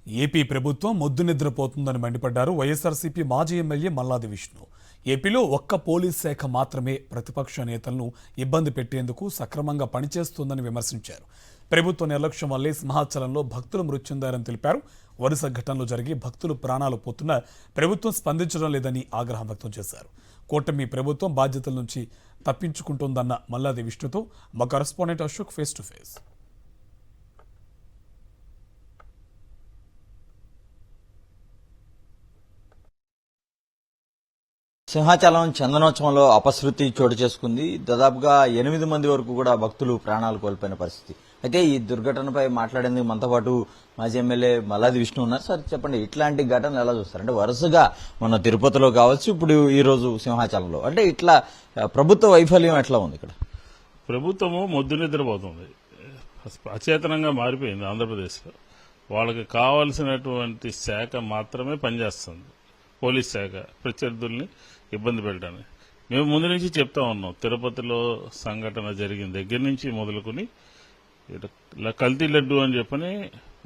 AP ప్రభుత్వం మొద్దు నిద్రపోతుందని మండిపడ్డారు వైఎస్ఆర్సీపీ మాజీ ఎమ్మెల్యే మల్లాది విష్ణు. ఏపీలో ఒక్క పోలీస్ శాఖ మాత్రమే ప్రతిపక్ష నేతలను ఇబ్బంది పెట్టేందుకు సక్రమంగా పనిచేస్తోందని విమర్శించారు. ప్రభుత్వ నిర్లక్ష్యం వల్లే సింహాచలంలో భక్తులు మృతి చెందారని తెలిపారు. వరుస ఘటనలు జరిగి భక్తులు ప్రాణాలు పోతున్నా ప్రభుత్వం స్పందించడం లేదని ఆగ్రహం వ్యక్తం చేశారు. కూటమి ప్రభుత్వం బాధ్యతల నుంచి తప్పించుకుంటోందన్న మల్లాది విష్ణుతో మా correspondent Ashok face to face. Simhachalam చందనోత్సవంలో అపశృతి చోటు చేసుకుంది. దాదాపుగా 8 మంది వరకు కూడా భక్తులు ప్రాణాలు కోల్పోయిన పరిస్థితి. అయితే ఈ దుర్ఘటనపై మాట్లాడేందుకు మనతో పాటు మాజీ ఎమ్మెల్యే మల్లాది విష్ణు ఉన్నారు. సార్ చెప్పండి, ఇట్లాంటి ఘటనలు ఎలా చూస్తారు? అంటే వరుసగా మన తిరుపతిలో కావచ్చు, ఇప్పుడు ఈ రోజు సింహాచలంలో, అంటే ఇట్లా ప్రభుత్వ వైఫల్యం ఎట్లా ఉంది? ఇక్కడ ప్రభుత్వము మొద్దు నిద్రపోతుంది, అచేతనంగా మారిపోయింది. ఆంధ్రప్రదేశ్లో వాళ్ళకి కావాల్సినటువంటి శాఖ మాత్రమే పనిచేస్తుంది, పోలీస్ శాఖ. ప్రత్యర్థుల్ని ఇబ్బంది పెట్టడానికి మేము ముందు నుంచి చెప్తా ఉన్నాం. తిరుపతిలో సంఘటన జరిగిన దగ్గర నుంచి మొదలుకొని కల్తీ లడ్డు అని చెప్పని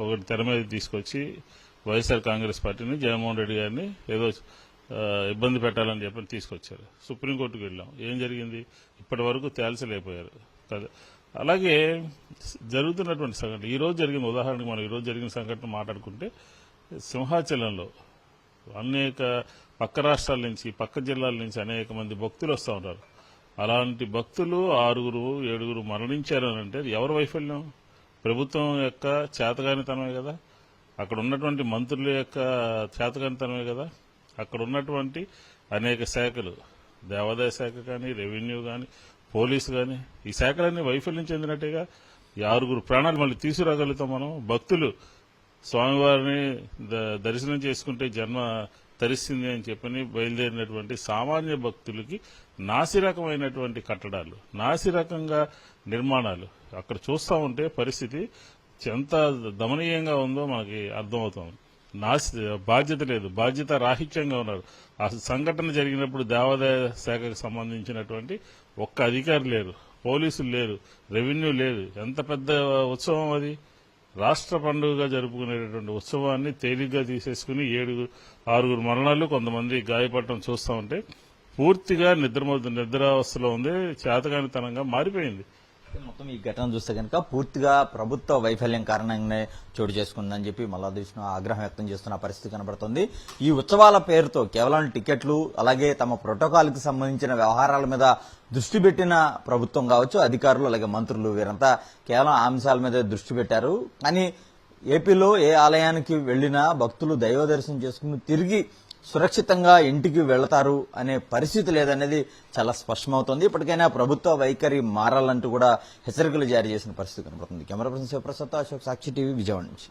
ఒకటి తెర మీద తీసుకొచ్చి వైఎస్ఆర్ కాంగ్రెస్ పార్టీని, జగన్మోహన్ రెడ్డి గారిని ఏదో ఇబ్బంది పెట్టాలని చెప్పని తీసుకొచ్చారు. సుప్రీంకోర్టుకు వెళ్ళాం. ఏం జరిగింది? ఇప్పటి వరకు తేల్చలేకపోయారు కదా. అలాగే జరుగుతున్నటువంటి సంఘటన ఈరోజు జరిగిన, ఉదాహరణకు మనం ఈరోజు జరిగిన సంఘటన మాట్లాడుకుంటే, సింహాచలంలో అనేక పక్క రాష్ట్రాల నుంచి, పక్క జిల్లాల నుంచి అనేక మంది భక్తులు వస్తూ ఉంటారు. అలాంటి భక్తులు 6, 7 మరణించారు అని అంటే ఎవరి వైఫల్యం? ప్రభుత్వం యొక్క చేతగానితనమే కదా, అక్కడ ఉన్నటువంటి మంత్రుల యొక్క చేతగానితనమే కదా. అక్కడ ఉన్నటువంటి అనేక శాఖలు, దేవాదాయ శాఖ కానీ, రెవెన్యూ కానీ, పోలీసు కానీ, ఈ శాఖలన్నీ వైఫల్యం చెందినట్టుగా. ఈ 6 ప్రాణాలు మళ్ళీ తీసుకురాగలుగుతాం మనం? భక్తులు స్వామివారిని దర్శనం చేసుకుంటే జన్మ తరిస్తుంది అని చెప్పని బయలుదేరినటువంటి సామాన్య భక్తులకి నాసిరకమైనటువంటి కట్టడాలు, నాసిరకంగా నిర్మాణాలు అక్కడ చూస్తూ ఉంటే పరిస్థితి ఎంత దమనీయంగా ఉందో మనకి అర్థమవుతుంది. బాధ్యత లేదు, బాధ్యత రాహిత్యంగా ఉన్నారు. ఆ సంఘటన జరిగినప్పుడు దేవాదాయ శాఖకు సంబంధించినటువంటి ఒక్క అధికారి లేరు, పోలీసులు లేరు, రెవెన్యూ లేదు. ఎంత పెద్ద ఉత్సవం అది! రాష్ట్ర పండుగగా జరుపుకునేటటువంటి ఉత్సవాన్ని తేలిగ్గా తీసేసుకుని 6 మరణాలు, కొంతమంది గాయపడటం చూస్తూ ఉంటే పూర్తిగా నిద్రావస్థలో ఉంది, చేతకానితనంగా మారిపోయింది. మొత్తం ఈ ఘటన చూస్తే కనుక పూర్తిగా ప్రభుత్వ వైఫల్యం కారణంగానే చోటు చేసుకుందని చెప్పి మల్లాది విష్ణు ఆగ్రహం వ్యక్తం చేస్తున్న పరిస్థితి కనబడుతుంది. ఈ ఉత్సవాల పేరుతో కేవలం టికెట్లు, అలాగే తమ ప్రోటోకాల్ కి సంబంధించిన వ్యవహారాల మీద దృష్టి పెట్టిన ప్రభుత్వం కావచ్చు, అధికారులు అలాగే మంత్రులు, వీరంతా కేవలం అంశాల మీద దృష్టి పెట్టారు. కానీ ఏపీలో ఏ ఆలయానికి వెళ్లినా భక్తులు దైవ దర్శనం చేసుకుని తిరిగి సురక్షితంగా ఇంటికి వెళతారు అనే పరిస్థితి లేదనేది చాలా స్పష్టమవుతోంది. ఇప్పటికైనా ప్రభుత్వ వైఖరి మారాలంటూ కూడా హెచ్చరికలు జారీ చేసిన పరిస్థితి కనబడుతుంది. కెమెరా పర్సన్ శివప్రసాద్, అశోక్, సాక్షి టీవీ, విజయవాడ నుంచి.